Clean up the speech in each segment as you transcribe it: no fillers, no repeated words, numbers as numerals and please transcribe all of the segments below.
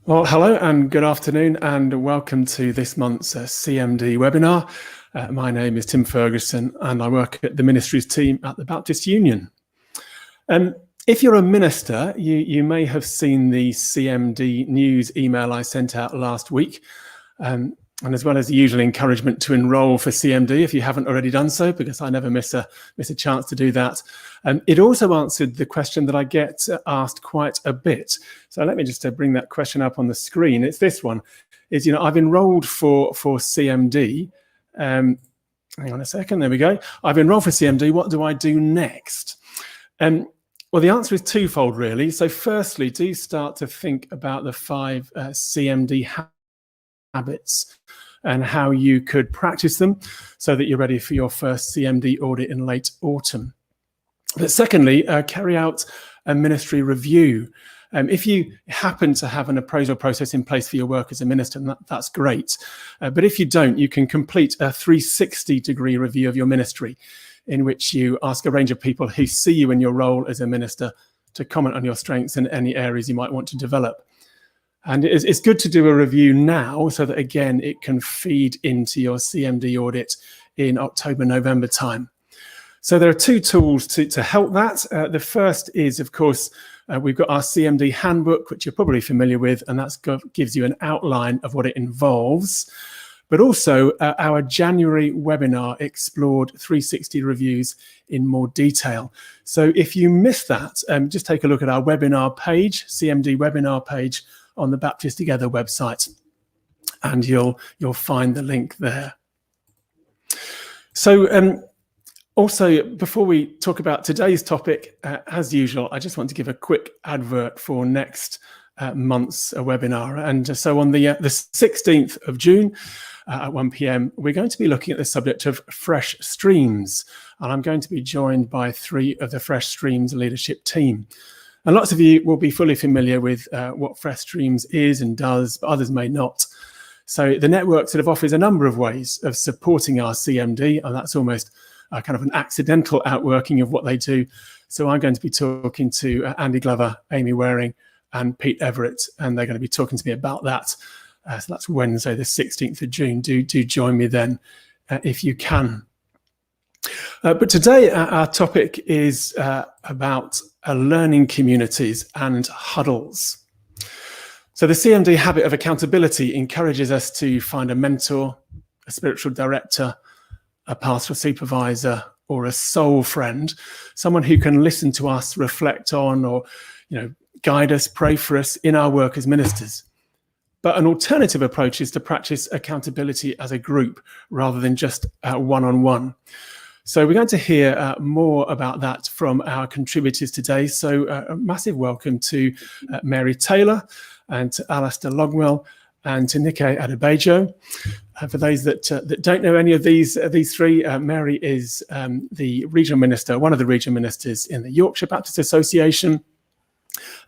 Well, hello and good afternoon and welcome to this month's CMD webinar. My name is Tim Ferguson and I work at the ministries team at the Baptist Union. If you're a minister, you may have seen the CMD news email I sent out last week. And as well as the usual encouragement to enrol for CMD if you haven't already done so, because I never miss a chance to do that. It also answered the question that I get asked quite a bit. So let me just bring that question up on the screen. It's this one. Is, I've enrolled for CMD. Hang on a second. There we go. I've enrolled for CMD. What do I do next? Well, the answer is twofold, really. So firstly, do start to think about the 5 CMD habits and how you could practice them so that you're ready for your first CMD audit in late autumn. But secondly, carry out a ministry review. If you happen to have an appraisal process in place for your work as a minister, that's great. But if you don't, you can complete a 360-degree review of your ministry, in which you ask a range of people who see you in your role as a minister to comment on your strengths and any areas you might want to develop. And it's good to do a review now so that, again, it can feed into your CMD audit in October, November time. So there are 2 tools to help that. The first is, of course, we've got our CMD handbook, which you're probably familiar with, and that gives you an outline of what it involves. But also our January webinar explored 360 reviews in more detail. So if you missed that, just take a look at our webinar page, CMD webinar page, on the Baptist Together website, and you'll find the link there. So also, before we talk about today's topic, as usual, I just want to give a quick advert for next month's webinar. And so on the 16th of June at 1 p.m, we're going to be looking at the subject of fresh streams, and I'm going to be joined by 3 of the Fresh Streams leadership team. And lots of you will be fully familiar with what Fresh Streams is and does, but others may not. So the network sort of offers a number of ways of supporting our CMD, and that's almost kind of an accidental outworking of what they do. So I'm going to be talking to Andy Glover, Amy Waring, and Pete Everett, and they're going to be talking to me about that. So that's Wednesday, the 16th of June. Do join me then if you can. But today our topic is about learning communities and huddles. So the CMD habit of accountability encourages us to find a mentor, a spiritual director, a pastoral supervisor, or a soul friend, someone who can listen to us, reflect on, or guide us, pray for us in our work as ministers. But an alternative approach is to practice accountability as a group rather than just one-on-one. So we're going to hear more about that from our contributors today. So a massive welcome to Mary Taylor and to Alistair Longwell and to Nike Adebayo. For those that don't know any of these 3, Mary is the regional minister, one of the regional ministers in the Yorkshire Baptist Association.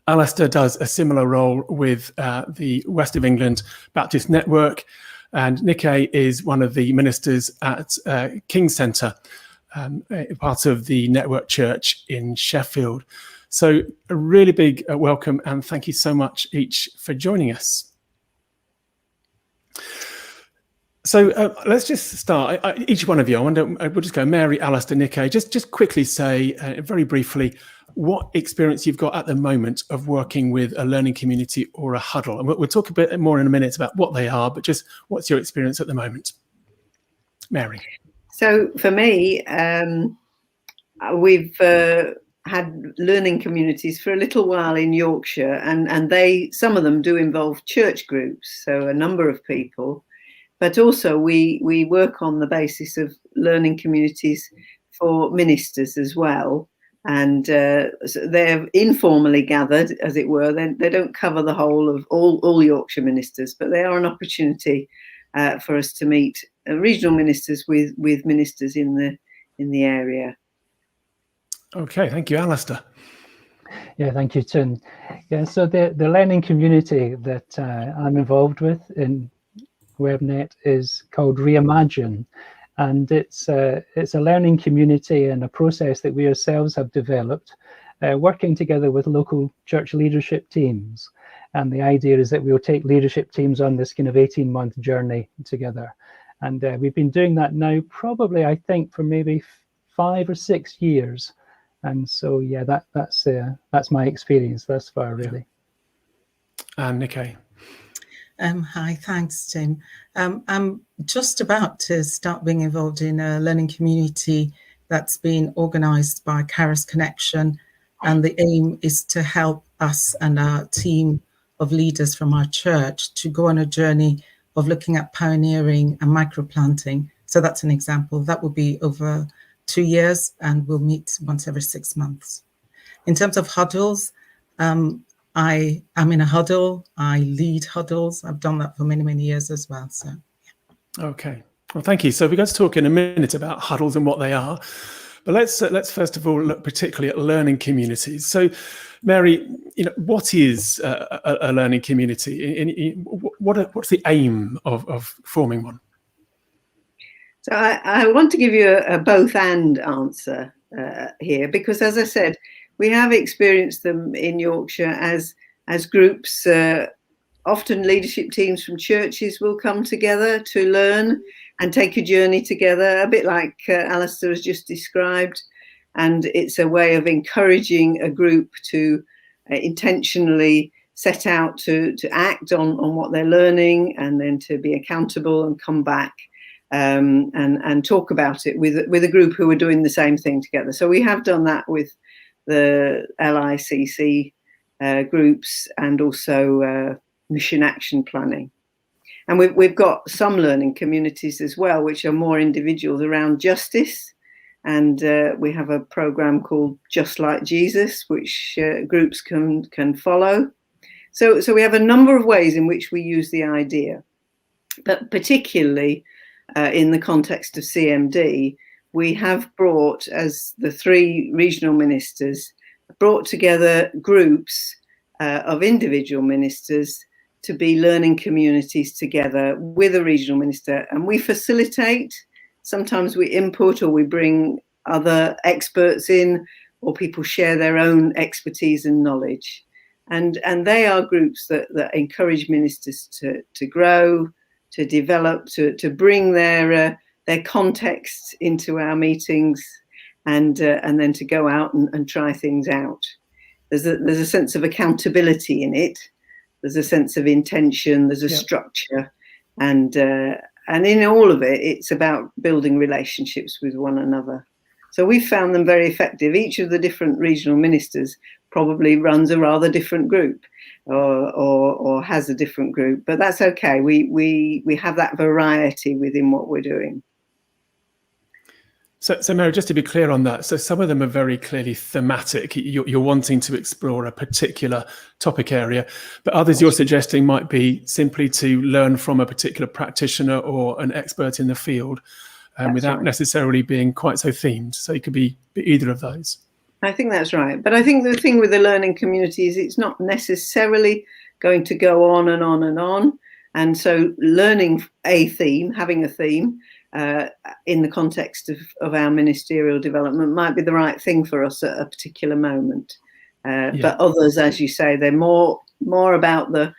Alistair does a similar role with the West of England Baptist Network, and Nike is one of the ministers at King's Centre, part of the Network Church in Sheffield. So a really big welcome, and thank you so much each for joining us. So let's just start. Each one of you, we'll just go Mary, Alistair, Nike. Just quickly say very briefly what experience you've got at the moment of working with a learning community or a huddle. And we'll talk a bit more in a minute about what they are, but just what's your experience at the moment? Mary. So for me, we've had learning communities for a little while in Yorkshire, and some of them do involve church groups, so a number of people. But also we work on the basis of learning communities for ministers as well. And so they're informally gathered, as it were. They don't cover the whole of all Yorkshire ministers, but they are an opportunity for us to meet regional ministers with ministers in the area. Okay, thank you, Alistair. Yeah, thank you, Tim. Yeah, so the learning community that I'm involved with in WebNet is called Reimagine, and it's a learning community and a process that we ourselves have developed, working together with local church leadership teams. And the idea is that we'll take leadership teams on this kind of 18-month journey together. And we've been doing that now probably, I think, for maybe 5 or 6 years. And so, yeah, that's my experience thus far, really. And Nikkei. Hi, thanks, Tim. I'm just about to start being involved in a learning community that's been organised by Caris Connection, and the aim is to help us and our team of leaders from our church to go on a journey of looking at pioneering and microplanting. So that's an example. That will be over 2 years, and we'll meet once every 6 months. In terms of huddles, I am in a huddle. I lead huddles. I've done that for many, many years as well. So, yeah. Okay. Well, thank you. So we're going to talk in a minute about huddles and what they are. But let's first of all look particularly at learning communities. So, Mary, what is a learning community? What's the aim of forming one? So I want to give you a both and answer here, because, as I said, we have experienced them in Yorkshire as groups. Often leadership teams from churches will come together to learn and take a journey together, a bit like Alistair has just described. And it's a way of encouraging a group to intentionally set out to act on what they're learning, and then to be accountable and come back and talk about it with a group who are doing the same thing together. So we have done that with the LICC groups, and also mission action planning. And we've got some learning communities as well, which are more individuals around justice. And we have a program called Just Like Jesus, which groups can follow. So we have a number of ways in which we use the idea, but particularly in the context of CMD, we have brought, as the 3 regional ministers, brought together groups of individual ministers to be learning communities together with a regional minister. And we facilitate. Sometimes we input, or we bring other experts in, or people share their own expertise and knowledge. And they are groups that encourage ministers to grow, to develop, to bring their context into our meetings, and then to go out and try things out. There's a sense of accountability in it. There's a sense of intention. There's a structure, and in all of it, it's about building relationships with one another. So we found them very effective. Each of the different regional ministers probably runs a rather different group, or has a different group, but that's okay. We have that variety within what we're doing. So Mary, just to be clear on that, so some of them are very clearly thematic. You're wanting to explore a particular topic area, but others you're suggesting might be simply to learn from a particular practitioner or an expert in the field, without necessarily being quite so themed. So it could be either of those. I think that's right. But I think the thing with the learning community is it's not necessarily going to go on and on and on. And so learning a theme, having a theme, in the context of our ministerial development might be the right thing for us at a particular moment. But others, as you say, they're more about the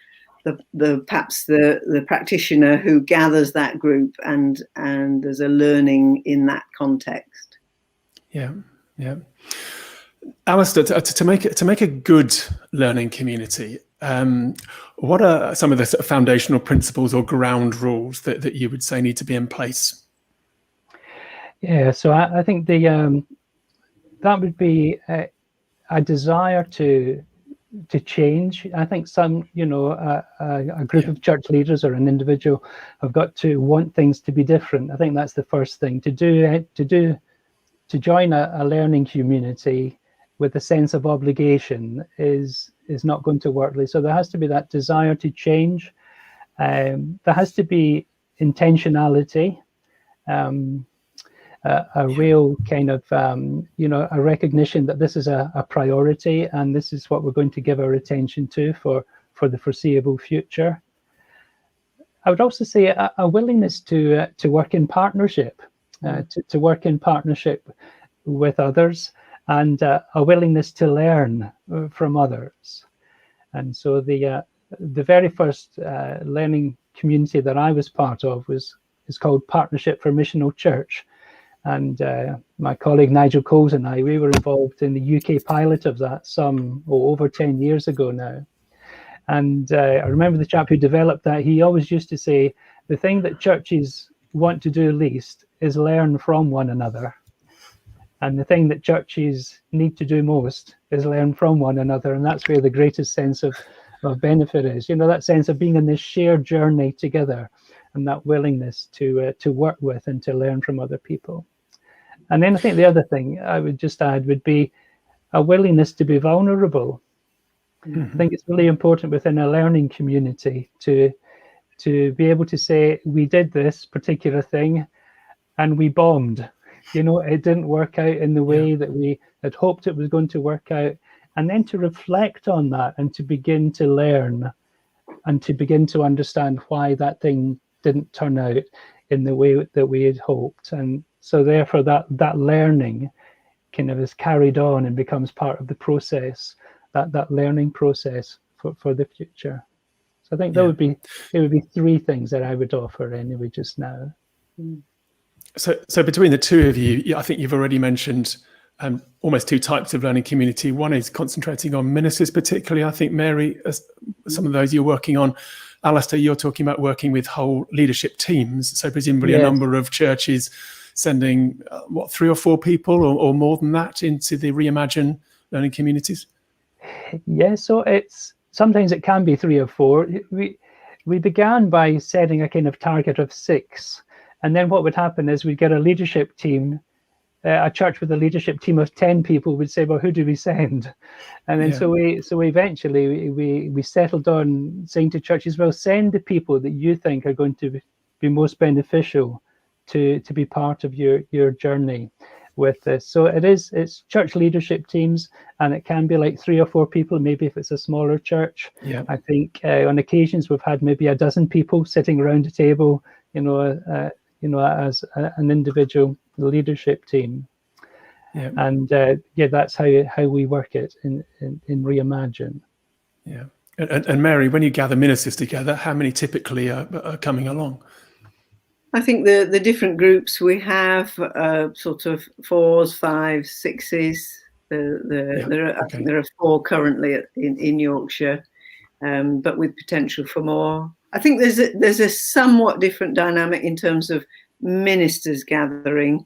perhaps the practitioner who gathers that group, and there's a learning in that context. Yeah. Alistair, to make a good learning community, what are some of the sort of foundational principles or ground rules that you would say need to be in place? Yeah, so I think that would be a desire to change. I think some, a group of church leaders or an individual have got to want things to be different. I think that's the first thing. To join a learning community with a sense of obligation is not going to work. So there has to be that desire to change. There has to be intentionality. a real kind of, a recognition that this is a priority and this is what we're going to give our attention to for the foreseeable future. I would also say a willingness to work in partnership, to work in partnership with others, and a willingness to learn from others. And so the very first learning community that I was part of is called Partnership for Missional Church. And my colleague Nigel Coles and I, we were involved in the UK pilot of that over 10 years ago now. And I remember the chap who developed that, he always used to say, the thing that churches want to do least is learn from one another. And the thing that churches need to do most is learn from one another. And that's where the greatest sense of benefit is, that sense of being in this shared journey together and that willingness to work with and to learn from other people. And then I think the other thing I would just add would be a willingness to be vulnerable. I think it's really important within a learning community to be able to say, we did this particular thing and we bombed. It didn't work out in the way that we had hoped it was going to work out. And then to reflect on that and to begin to learn and to begin to understand why that thing didn't turn out in the way that we had hoped. And so therefore that learning kind of is carried on and becomes part of the process, that learning process for the future. So I think it would be three things that I would offer anyway just now. So between the two of you, I think you've already mentioned almost two types of learning community. One is concentrating on ministers, particularly. I think, Mary, some of those you're working on. Alistair, you're talking about working with whole leadership teams. So presumably a number of churches sending, 3 or 4 people or more than that into the Reimagined learning communities? Yeah, so sometimes it can be 3 or 4. We began by setting a kind of target of 6. And then what would happen is we'd get a leadership team, a church with a leadership team of 10 people would say, well, who do we send? And then so we eventually we settled on saying to churches, well, send the people that you think are going to be most beneficial to be part of your journey with this. So it's church leadership teams, and it can be like 3 or 4 people, maybe if it's a smaller church. Yeah. I think on occasions we've had maybe a dozen people sitting around a table, as an individual leadership team. Yeah. And that's how we work it in Reimagine. Yeah. And Mary, when you gather ministers together, how many typically are coming along? I think the different groups we have, sort of 4s, 5s, 6s. I think there are 4 currently in Yorkshire, but with potential for more. I think there's a somewhat different dynamic in terms of ministers gathering,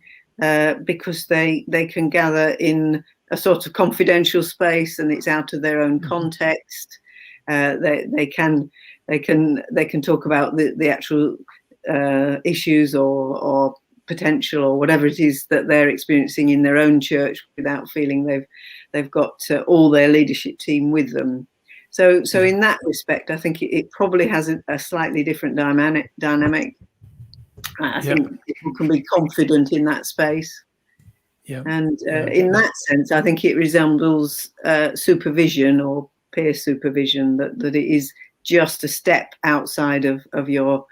because they can gather in a sort of confidential space and it's out of their own context. They can talk about the actual issues or potential or whatever it is that they're experiencing in their own church without feeling they've got all their leadership team with them. So in that respect, I think it probably has a slightly different dynamic. I think people can be confident in that space. Yeah. And in that sense, I think it resembles supervision or peer supervision, that it is just a step outside of your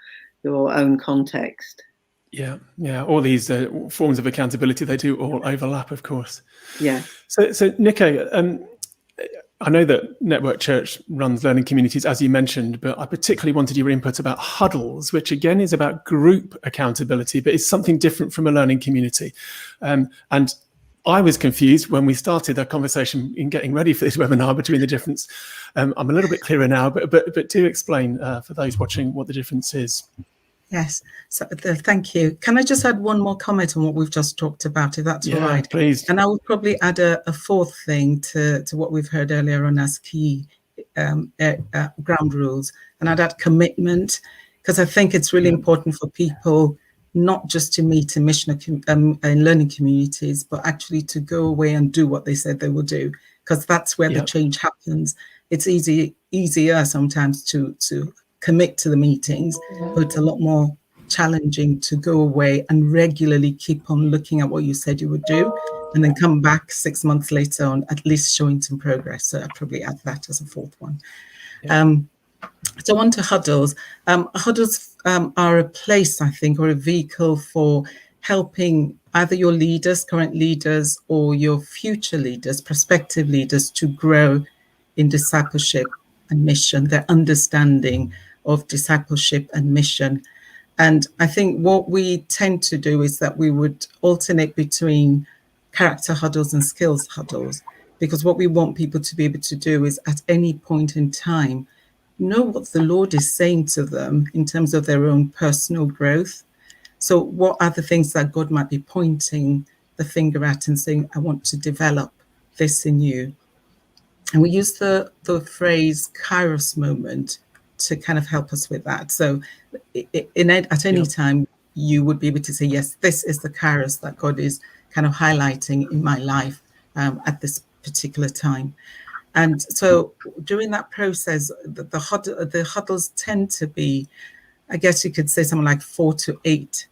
own context. Yeah. All these forms of accountability, they do all overlap, of course. Yeah. So Nico, I know that Network Church runs learning communities, as you mentioned, but I particularly wanted your input about huddles, which again is about group accountability, but it's something different from a learning community. And I was confused when we started our conversation in getting ready for this webinar between the difference. I'm a little bit clearer now, but do explain for those watching what the difference is. Yes, so thank you. Can I just add one more comment on what we've just talked about, if that's all right? Please. And I would probably add a 4th thing to what we've heard earlier on as key ground rules, and I'd add commitment, because I think it's really important for people not just to meet in in learning communities, but actually to go away and do what they said they will do, because that's where the change happens. It's easier sometimes to commit to the meetings, but it's a lot more challenging to go away and regularly keep on looking at what you said you would do, and then come back 6 months later on at least showing some progress. So I'd probably add that as a fourth one. Yeah. So on to huddles. Huddles are a place, I think, or a vehicle for helping either your leaders, current leaders, or your future leaders, prospective leaders, to grow in discipleship and mission, their understanding of discipleship and mission. And I think what we tend to do is that we would alternate between character huddles and skills huddles, because what we want people to be able to do is at any point in time know what the Lord is saying to them in terms of their own personal growth. So what are the things that God might be pointing the finger at and saying, I want to develop this in you? And we use the phrase Kairos moment to kind of help us with that. So at any time, you would be able to say, yes, this is the Kairos that God is kind of highlighting in my life at this particular time. And so during that process, the huddles tend to be, I guess you could say, something like 4 to 8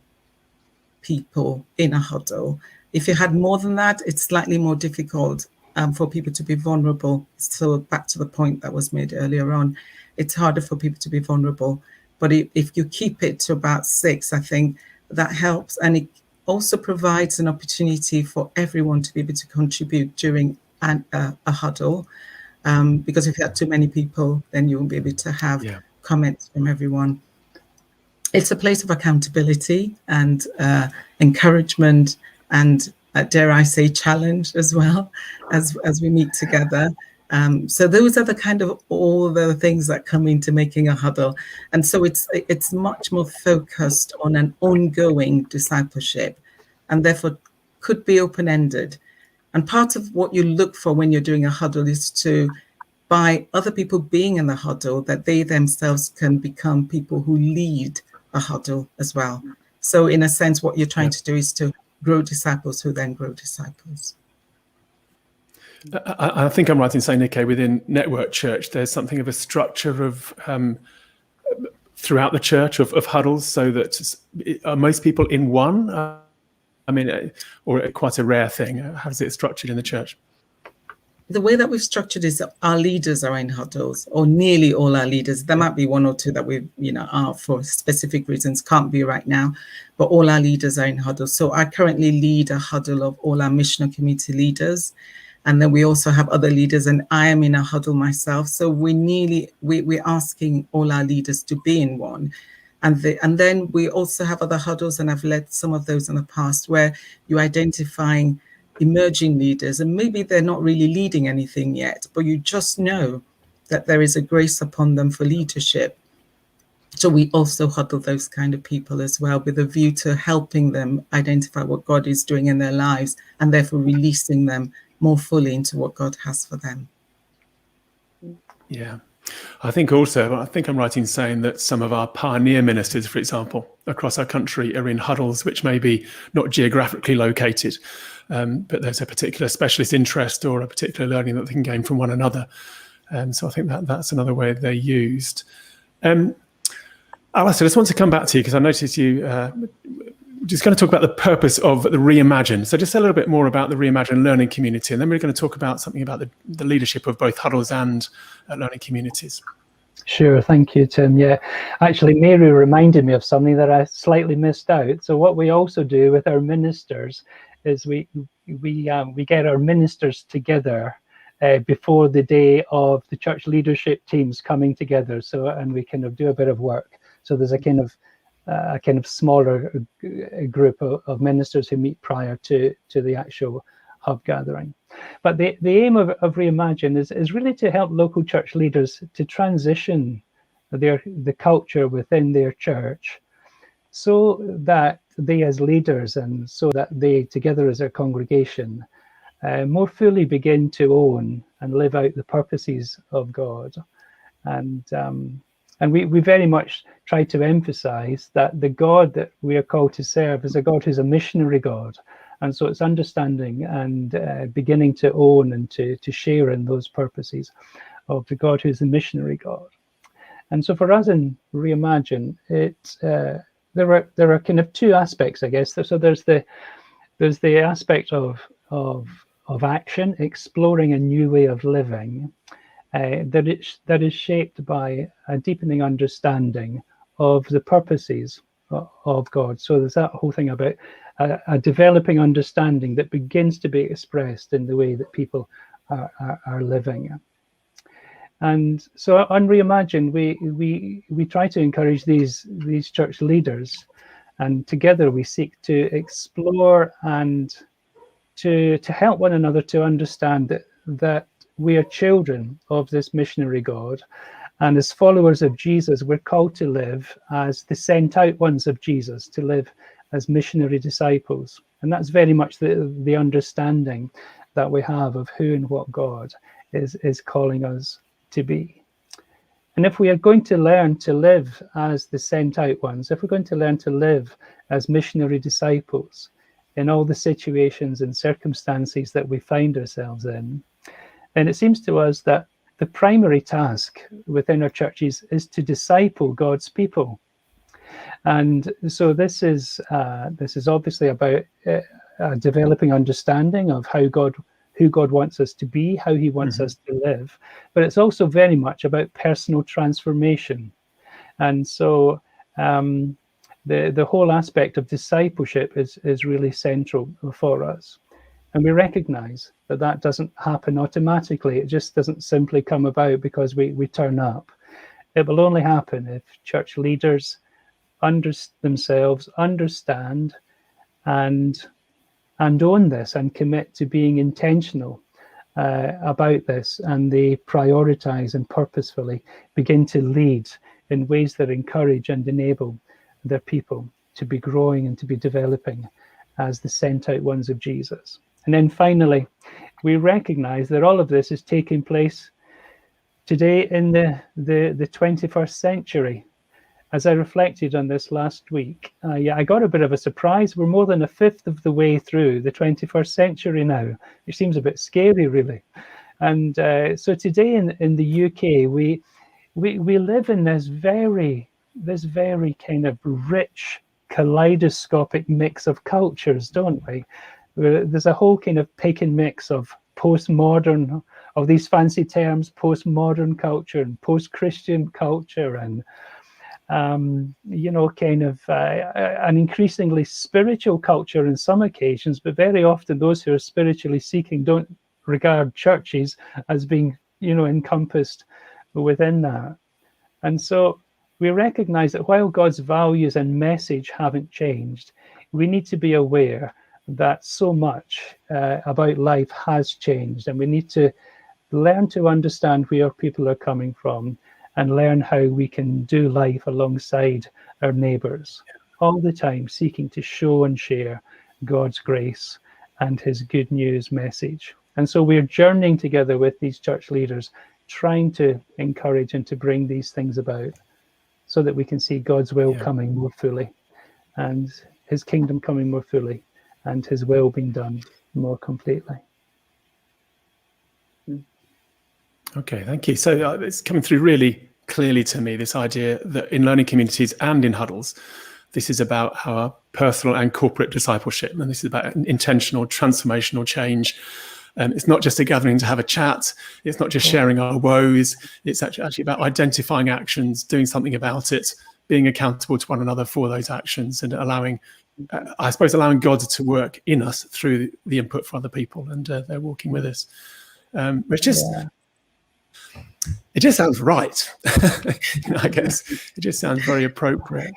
people in a huddle. If you had more than that, it's slightly more difficult for people to be vulnerable. So back to the point that was made earlier on, it's harder for people to be vulnerable. But if you keep it to about 6, I think that helps. And it also provides an opportunity for everyone to be able to contribute during a huddle. Because if you have too many people, then you won't be able to have comments from everyone. It's a place of accountability and encouragement and, dare I say, challenge as well as we meet together. So those are the kind of all the things that come into making a huddle. And so it's much more focused on an ongoing discipleship, and therefore could be open-ended. And part of what you look for when you're doing a huddle is to, by other people being in the huddle, that they themselves can become people who lead a huddle as well. So in a sense, what you're trying to do is to grow disciples who then grow disciples. I think I'm right in saying, Nikke, within Network Church, there's something of a structure of throughout the church of huddles, so that are most people in one? Or quite a rare thing? How is it structured in the church? The way that we've structured is that our leaders are in huddles, or nearly all our leaders. There might be 1 or 2 that we, are for specific reasons, can't be right now, but all our leaders are in huddles. So I currently lead a huddle of all our missional community leaders. And then we also have other leaders, and I am in a huddle myself. So we're asking all our leaders to be in one. And then we also have other huddles, and I've led some of those in the past, where you're identifying emerging leaders, and maybe they're not really leading anything yet, but you just know that there is a grace upon them for leadership. So we also huddle those kind of people as well, with a view to helping them identify what God is doing in their lives, and therefore releasing them more fully into what God has for them. Yeah. I think I'm right in saying that some of our pioneer ministers, for example, across our country are in huddles, which may be not geographically located, but there's a particular specialist interest or a particular learning that they can gain from one another. So I think that's another way they're used. Alistair, I just want to come back to you because I noticed you just going to talk about the purpose of the Reimagined. So just a little bit more about the Reimagined learning community, and then we're going to talk about something about the leadership of both huddles and learning communities. Sure, thank you, Tim. Yeah, actually, Mary reminded me of something that I slightly missed out. So what we also do with our ministers is we get our ministers together before the day of the church leadership teams coming together. So, and we kind of do a bit of work. So there's a kind of smaller group of ministers who meet prior to the actual hub gathering. But the aim of Reimagine is really to help local church leaders to transition the culture within their church, so that they as leaders and so that they together as a congregation more fully begin to own and live out the purposes of God. And we very much try to emphasize that the God that we are called to serve is a God who's a missionary God. And so it's understanding and beginning to own and to share in those purposes of the God who's a missionary God. And so for us in Reimagine, there are kind of two aspects, I guess. So there's the aspect of action, exploring a new way of living, that is shaped by a deepening understanding of the purposes of God. So there's that whole thing about a developing understanding that begins to be expressed in the way that people are living. And so on Reimagined, we try to encourage these church leaders, and together we seek to explore and to help one another to understand that we are children of this missionary God, and as followers of Jesus, we're called to live as the sent out ones of Jesus, to live as missionary disciples. And that's very much the understanding that we have of who and what God is calling us to be. And if we are going to learn to live as the sent out ones, if we're going to learn to live as missionary disciples in all the situations and circumstances that we find ourselves in, then it seems to us that the primary task within our churches is to disciple God's people. And so this is obviously about developing understanding of who God wants us to be, how he wants us to live, but it's also very much about personal transformation. And so the whole aspect of discipleship is really central for us. And we recognize that doesn't happen automatically. It just doesn't simply come about because we turn up. It will only happen if church leaders themselves understand and own this and commit to being intentional about this, and they prioritize and purposefully begin to lead in ways that encourage and enable their people to be growing and to be developing as the sent out ones of Jesus. And then finally, we recognize that all of this is taking place today in the 21st century. As I reflected on this last week, I got a bit of a surprise. We're more than a fifth of the way through the 21st century now, which seems a bit scary, really. And so today in the UK, we live in this very kind of rich, kaleidoscopic mix of cultures, don't we? There's a whole kind of pick and mix of postmodern, of these fancy terms, postmodern culture and post-Christian culture, and kind of an increasingly spiritual culture in some occasions, but very often those who are spiritually seeking don't regard churches as being, encompassed within that. And so we recognize that while God's values and message haven't changed, we need to be aware that so much about life has changed, and we need to learn to understand where people are coming from and learn how we can do life alongside our neighbours, all the time seeking to show and share God's grace and his good news message. And so we're journeying together with these church leaders, trying to encourage and to bring these things about so that we can see God's will coming more fully, and his kingdom coming more fully, and his will being done more completely. Okay, thank you. So it's coming through really clearly to me, this idea that in learning communities and in huddles, this is about our personal and corporate discipleship, and this is about intentional, transformational change. It's not just a gathering to have a chat. It's not just sharing our woes. It's actually about identifying actions, doing something about it, being accountable to one another for those actions, and allowing God to work in us through the input for other people, and they're walking with us. It just sounds right. I guess it just sounds very appropriate.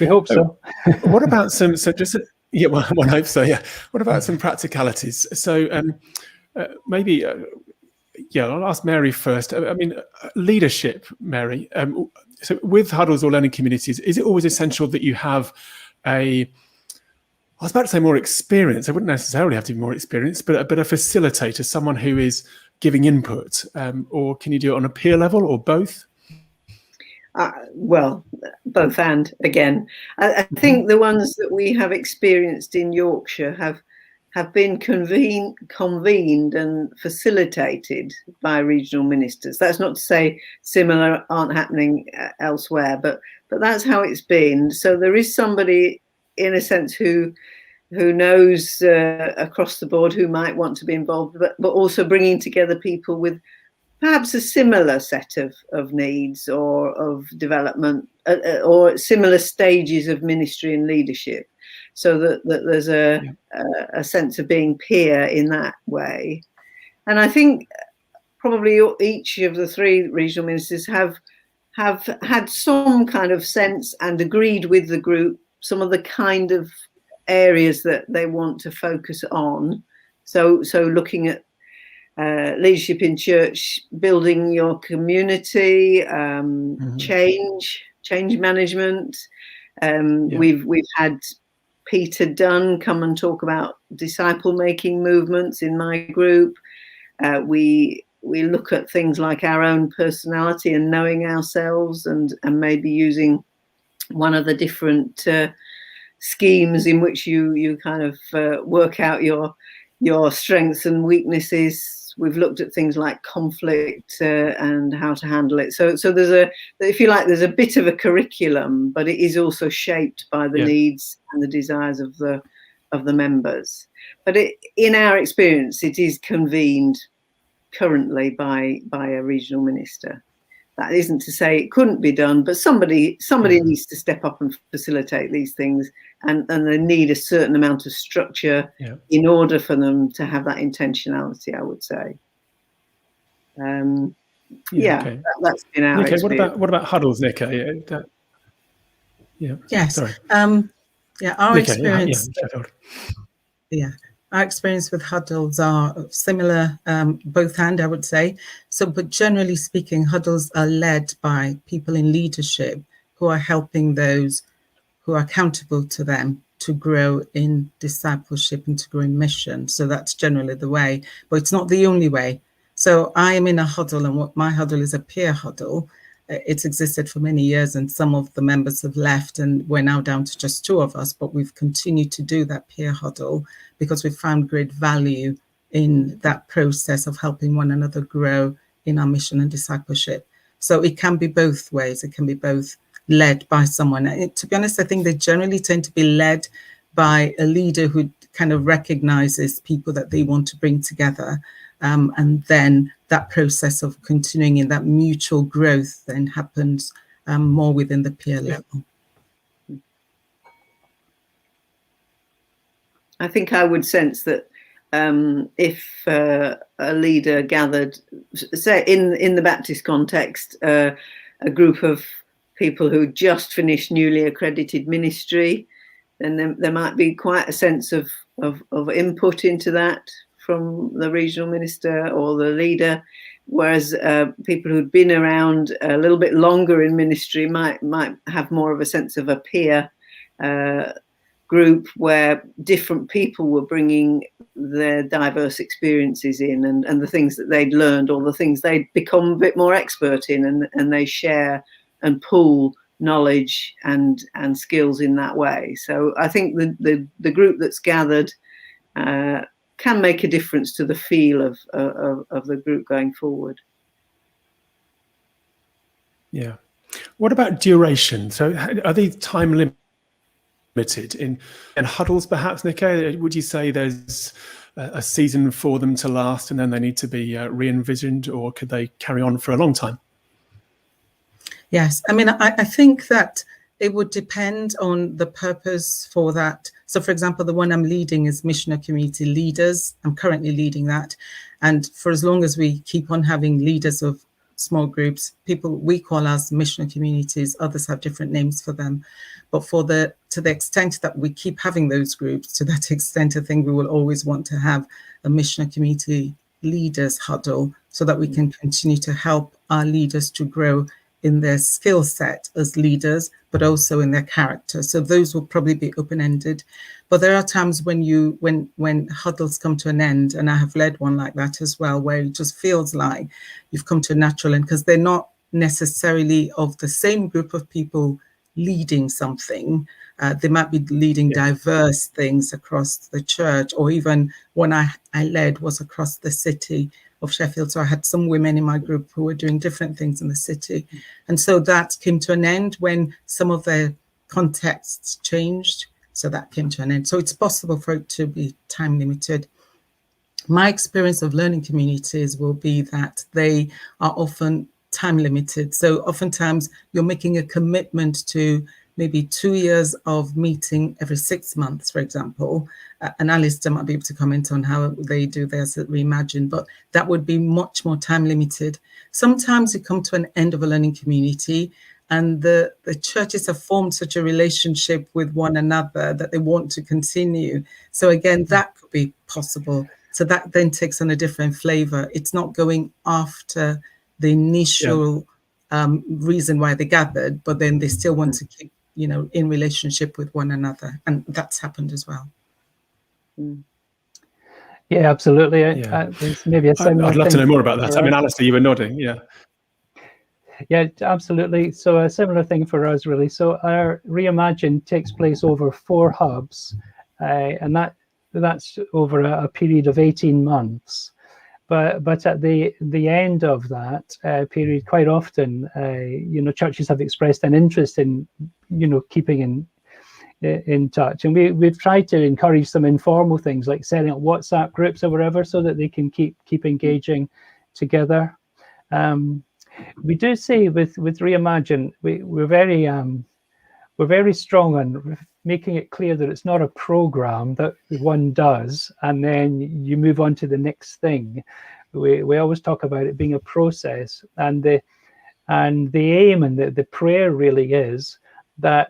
We hope so. What about one hopes so. Yeah. What about some practicalities? So maybe, I'll ask Mary first. I mean, leadership, Mary. So with huddles or learning communities, is it always essential that you have I was about to say more experience. I wouldn't necessarily have to be more experienced, but a facilitator, someone who is giving input, or can you do it on a peer level, or both? Well, both and again. I think the ones that we have experienced in Yorkshire have have been convened and facilitated by regional ministers. That's not to say similar aren't happening elsewhere, but that's how it's been. So there is somebody, in a sense, who knows across the board who might want to be involved, but also bringing together people with perhaps a similar set of needs or of development or similar stages of ministry and leadership, so that there's a sense of being peer in that way. And I think probably each of the three regional ministers have had some kind of sense and agreed with the group some of the kind of areas that they want to focus on. So looking at leadership in church, building your community, change management. We've had Peter Dunn come and talk about disciple making movements in my group. We look at things like our own personality and knowing ourselves, and maybe using one of the different schemes in which you kind of work out your strengths and weaknesses. We've looked at things like conflict and how to handle it. So there's if you like, there's a bit of a curriculum, but it is also shaped by the needs and the desires of the members. But in our experience, it is convened currently by a regional minister. That isn't to say it couldn't be done, but somebody needs to step up and facilitate these things, and they need a certain amount of structure in order for them to have that intentionality, I would say. Okay. That's been our experience. What about huddles, Nico? Yes. Sorry. Our Nico, experience. Our experience with huddles are similar, both and I would say. So, but generally speaking, huddles are led by people in leadership who are helping those who are accountable to them to grow in discipleship and to grow in mission. So that's generally the way, but it's not the only way. So I am in a huddle, and what my huddle is a peer huddle. It's existed for many years, and some of the members have left, and we're now down to just 2 of us, but we've continued to do that peer huddle because we've found great value in that process of helping one another grow in our mission and discipleship. So it can be both ways. It can be both led by someone. To be honest, I think they generally tend to be led by a leader who kind of recognizes people that they want to bring together. And then that process of continuing in that mutual growth then happens more within the peer level. I think I would sense that if a leader gathered, say in the Baptist context, a group of people who just finished newly accredited ministry, then there might be quite a sense of input into that from the regional minister or the leader, whereas people who'd been around a little bit longer in ministry might have more of a sense of a peer group where different people were bringing their diverse experiences in and the things that they'd learned or the things they'd become a bit more expert in, and they share and pool knowledge and skills in that way. So I think the group that's gathered can make a difference to the feel of the group going forward. Yeah. What about duration? So are these time limited in huddles, perhaps, Nico? Would you say there's a season for them to last and then they need to be re-envisioned, or could they carry on for a long time? Yes, I mean, I think that it would depend on the purpose for that. So, for example, the one I'm leading is Missionary Community Leaders. I'm currently leading that. And for as long as we keep on having leaders of small groups, people we call as missionary communities, others have different names for them. But to the extent that we keep having those groups, to that extent, I think we will always want to have a missionary community leaders huddle so that we can continue to help our leaders to grow in their skill set as leaders, but also in their character. So those will probably be open-ended. But there are times when huddles come to an end, and I have led one like that as well, where it just feels like you've come to a natural end because they're not necessarily of the same group of people leading something, They might be leading diverse things across the church, or even one I led was across the city of Sheffield. So I had some women in my group who were doing different things in the city. And so that came to an end when some of the contexts changed. So that came to an end. So it's possible for it to be time limited. My experience of learning communities will be that they are often time limited. So oftentimes you're making a commitment to maybe 2 years of meeting every 6 months, for example. And Alistair might be able to comment on how they do theirs at Reimagined, but that would be much more time limited. Sometimes you come to an end of a learning community and the churches have formed such a relationship with one another that they want to continue. So again, that could be possible. So that then takes on a different flavor. It's not going after the initial reason why they gathered, but then they still want to keep, in relationship with one another. And that's happened as well. Yeah, absolutely. There's maybe a similar I'd love to know thing more about that. I mean, Alistair, you were nodding. Yeah, absolutely. So a similar thing for us, really. So our Reimagined takes place over 4 hubs, and that's over a period of 18 months. But at the end of that period, quite often, churches have expressed an interest in, keeping in touch, and we've tried to encourage some informal things like setting up WhatsApp groups or whatever, so that they can keep engaging together. We do see with Reimagine, we're very strong on making it clear that it's not a program that one does and then you move on to the next thing. We always talk about it being a process, and the aim and the prayer really is that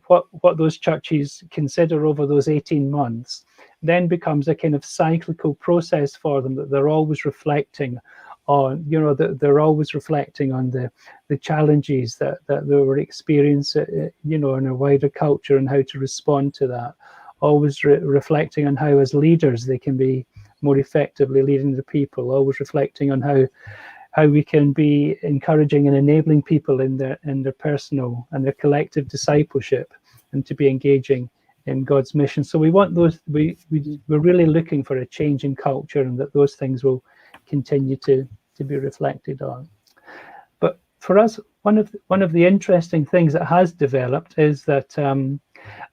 what those churches consider over those 18 months then becomes a kind of cyclical process for them, that they're always reflecting on, they're always reflecting on the challenges that they were experiencing, in a wider culture, and how to respond to that. Always reflecting on how, as leaders, they can be more effectively leading the people. Always reflecting on how we can be encouraging and enabling people in their personal and their collective discipleship, and to be engaging in God's mission. So we want those. We're really looking for a change in culture, and that those things will continue to be reflected on. But for us, one of the interesting things that has developed is that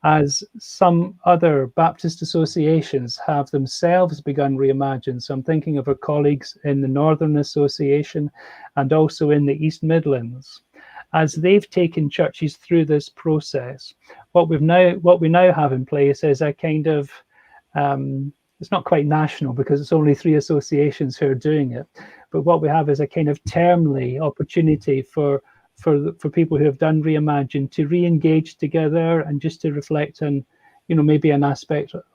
as some other Baptist associations have themselves begun Reimagined, so I'm thinking of our colleagues in the Northern Association and also in the East Midlands, as they've taken churches through this process, what we now have in place is a kind of it's not quite national because it's only 3 associations who are doing it, but what we have is a kind of termly opportunity for people who have done Reimagined to re-engage together and just to reflect on, maybe an aspect of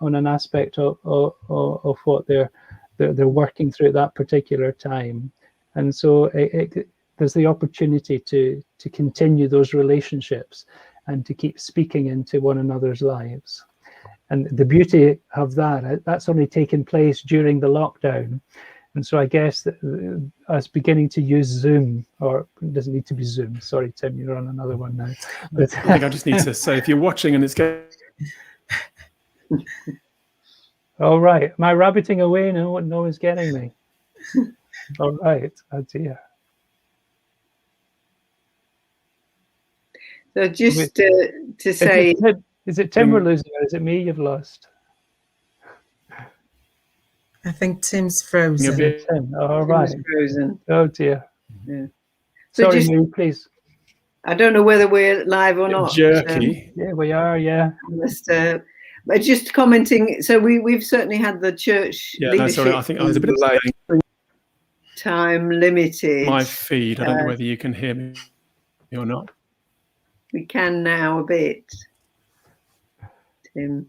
what they're working through at that particular time. And so there's the opportunity to continue those relationships and to keep speaking into one another's lives. And the beauty of that's only taken place during the lockdown. And so I guess that us beginning to use Zoom, or it doesn't need to be Zoom. Sorry, Tim, you're on another one now. But I think I just need to say, if you're watching and it's going... All right. Am I rabbiting away? No one's getting me. All right. Oh dear. So just to say... Is it Tim we're losing, or is it me you've lost? I think Tim's frozen. Tim. All right. Tim's frozen. Oh dear. Yeah. So sorry, Moo, please. I don't know whether we're live or not. Jerky. Yeah, we are. Yeah. But just commenting. So we've certainly had the church leadership. No, sorry. I think I was a bit late. Time limited. My feed. I don't know whether you can hear me or not. We can now a bit. Tim.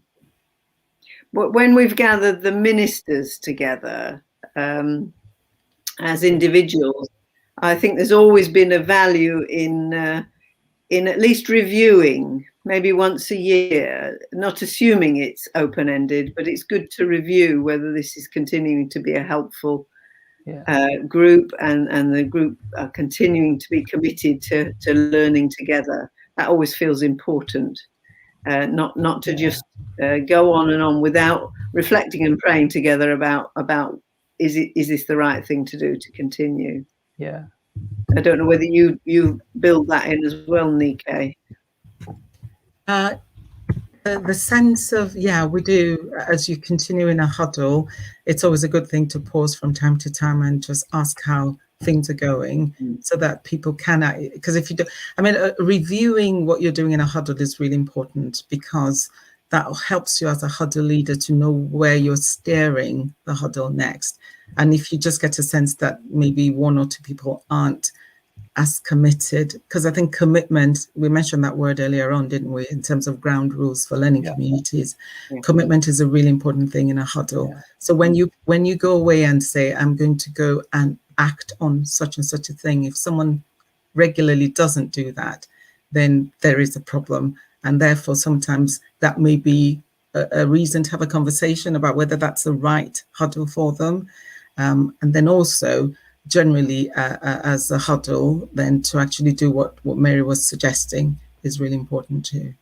But when we've gathered the ministers together as individuals, I think there's always been a value in at least reviewing, maybe once a year, not assuming it's open-ended, but it's good to review whether this is continuing to be a helpful group, and the group are continuing to be committed to learning together. That always feels important. not to just go on and on without reflecting and praying together about is this the right thing to do to continue. Yeah. I don't know whether you build that in as well, Nike. The sense of, yeah, we do. As you continue in a huddle, it's always a good thing to pause from time to time and just ask how things are going, so that people can, because if you do, I mean, reviewing what you're doing in a huddle is really important, because that helps you as a huddle leader to know where you're steering the huddle next. And if you just get a sense that maybe one or two people aren't as committed, because I think commitment, we mentioned that word earlier on, didn't we, in terms of ground rules for learning communities. Commitment is a really important thing in a huddle. So when you go away and say, I'm going to go and act on such and such a thing, if someone regularly doesn't do that, then there is a problem. And therefore, sometimes that may be a reason to have a conversation about whether that's the right huddle for them. And then also, generally, as a huddle, then to actually do what Mary was suggesting is really important too.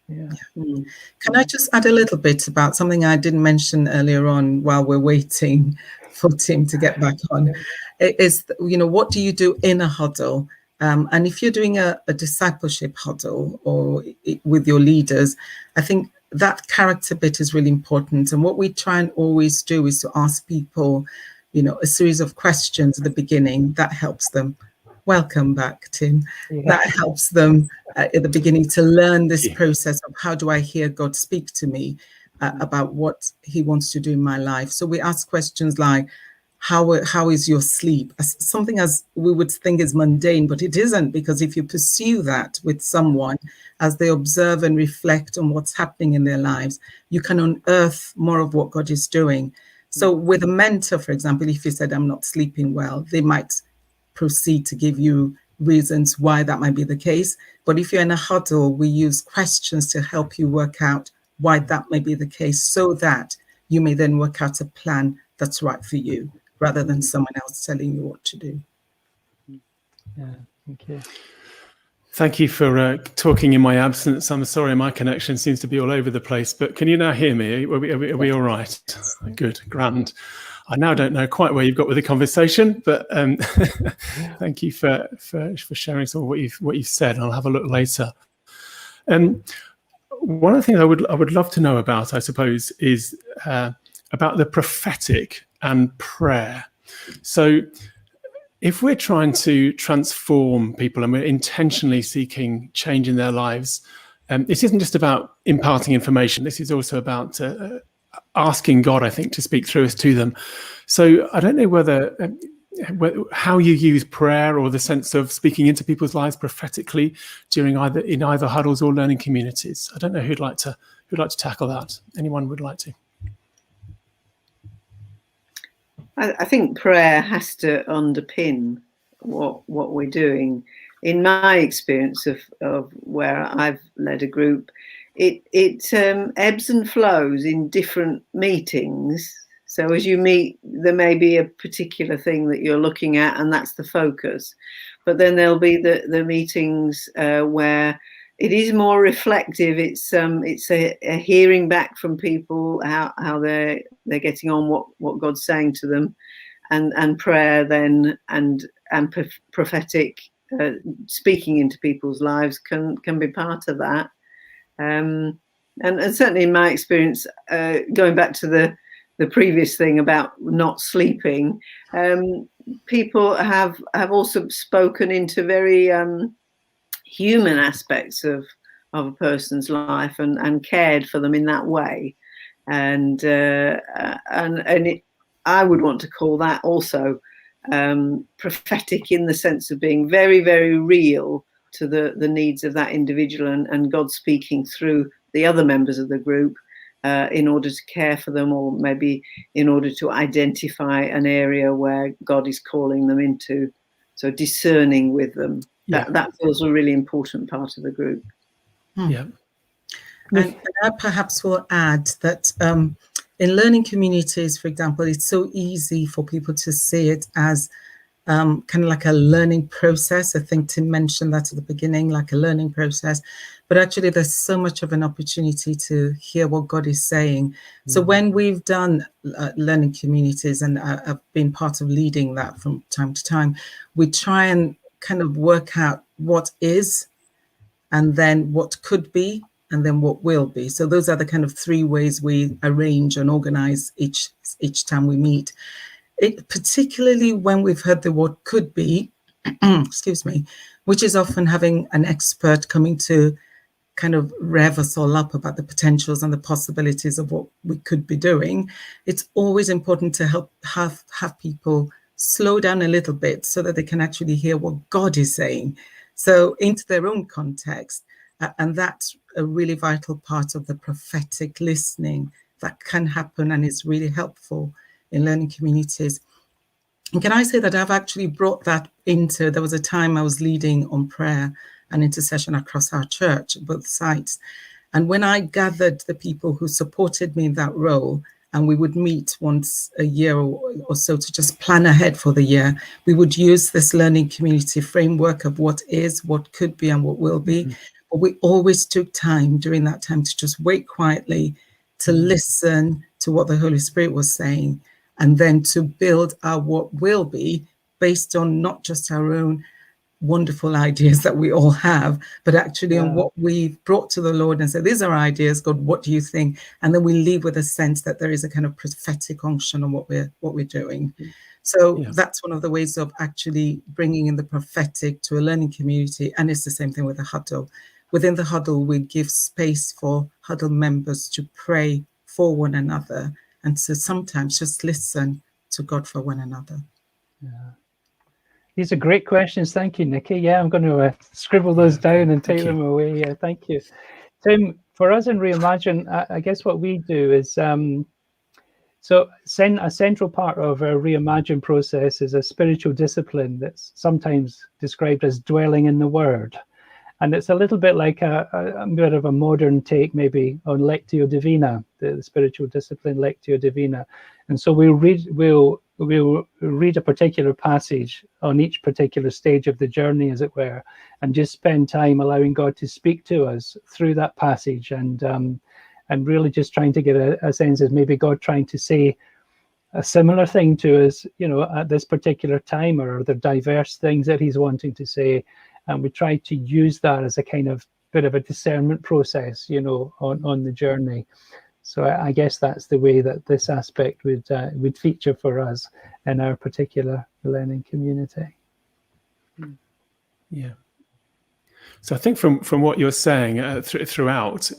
Yeah. Can I just add a little bit about something I didn't mention earlier on while we're waiting for Tim to get back on? It is, what do you do in a huddle? And if you're doing a discipleship huddle or with your leaders, I think that character bit is really important. And what we try and always do is to ask people, a series of questions at the beginning that helps them. Welcome back, Tim. Yeah. That helps them at the beginning to learn this process of how do I hear God speak to me about what he wants to do in my life. So we ask questions like, how is your sleep? Something as we would think is mundane, but it isn't, because if you pursue that with someone as they observe and reflect on what's happening in their lives, you can unearth more of what God is doing. So with a mentor, for example, if you said, I'm not sleeping well, they might proceed to give you reasons why that might be the case. But if you're in a huddle, we use questions to help you work out why that may be the case, so that you may then work out a plan that's right for you, rather than someone else telling you what to do. Yeah, thank you. Thank you for talking in my absence. I'm sorry, my connection seems to be all over the place, but can you now hear me? Are we all right? Good, grand. I now don't know quite where you've got with the conversation, but thank you for sharing some of what you've said. I'll have a look later. One of the things I would love to know about, I suppose, is about the prophetic and prayer. So if we're trying to transform people and we're intentionally seeking change in their lives, this isn't just about imparting information. This is also about asking God, I think, to speak through us to them. So I don't know whether how you use prayer or the sense of speaking into people's lives prophetically during either huddles or learning communities. I don't know who'd like to tackle that. Anyone would like to? I think prayer has to underpin what we're doing. In my experience of where I've led a group, it ebbs and flows in different meetings. So as you meet, there may be a particular thing that you're looking at, and that's the focus. But then there'll be the meetings where it is more reflective. It's a hearing back from people how they're getting on, what God's saying to them, and prayer then and prophetic speaking into people's lives can be part of that. And certainly in my experience, going back to the previous thing about not sleeping, people have also spoken into very human aspects of a person's life and cared for them in that way, and I would want to call that also prophetic, in the sense of being very, very real to the needs of that individual, and God speaking through the other members of the group in order to care for them, or maybe in order to identify an area where God is calling them into. So discerning with them. That feels a really important part of the group. Yeah. And I perhaps will add that in learning communities, for example, it's so easy for people to see it as kind of like a learning process. I think Tim mentioned that at the beginning, like a learning process. But actually, there's so much of an opportunity to hear what God is saying. So when we've done learning communities, and I've been part of leading that from time to time, we try and kind of work out what is, and then what could be, and then what will be. So those are the kind of three ways we arrange and organize each time we meet. Particularly when we've heard the word could be, excuse me, which is often having an expert coming to kind of rev us all up about the potentials and the possibilities of what we could be doing. It's always important to have people slow down a little bit so that they can actually hear what God is saying, so into their own context. And that's a really vital part of the prophetic listening that can happen and is really helpful in learning communities. And can I say that I've actually brought that into, there was a time I was leading on prayer and intercession across our church, both sites. And when I gathered the people who supported me in that role, and we would meet once a year or so to just plan ahead for the year, we would use this learning community framework of what is, what could be, and what will be. But we always took time during that time to just wait quietly, to listen to what the Holy Spirit was saying, and then to build our what will be based on not just our own wonderful ideas that we all have, but actually on what we've brought to the Lord and said, these are ideas, God, what do you think? And then we leave with a sense that there is a kind of prophetic unction on what we're doing. So that's one of the ways of actually bringing in the prophetic to a learning community. And it's the same thing with the huddle. Within the huddle, we give space for huddle members to pray for one another and to sometimes just listen to God for one another. These are great questions. Thank you, Nikki. Yeah, I'm going to scribble those down and take them away. Yeah, thank you. Tim, for us in Reimagine, I guess what we do is, so a central part of our Reimagine process is a spiritual discipline that's sometimes described as dwelling in the Word. And it's a little bit like a bit of a modern take maybe on Lectio Divina, the spiritual discipline Lectio Divina. And so we'll read a particular passage on each particular stage of the journey, as it were, and just spend time allowing God to speak to us through that passage, and really just trying to get a sense of maybe God trying to say a similar thing to us, at this particular time, or the diverse things that he's wanting to say. And we try to use that as a kind of bit of a discernment process, on the journey. So I guess that's the way that this aspect would feature for us in our particular learning community. Yeah. So I think from what you're saying throughout,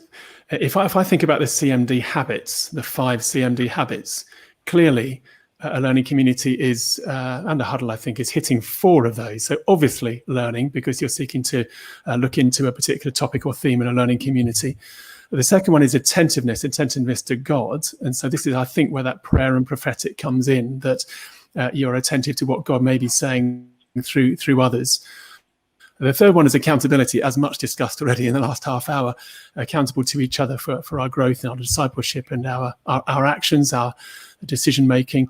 if I think about the CMD habits, the 5 CMD habits, clearly a learning community is, and a huddle, I think, is hitting 4 of those. So obviously learning, because you're seeking to look into a particular topic or theme in a learning community. The second one is attentiveness to God. And so this is, I think, where that prayer and prophetic comes in, that you're attentive to what God may be saying through others. The third one is accountability, as much discussed already in the last half hour, accountable to each other for our growth and our discipleship and our actions, our decision making.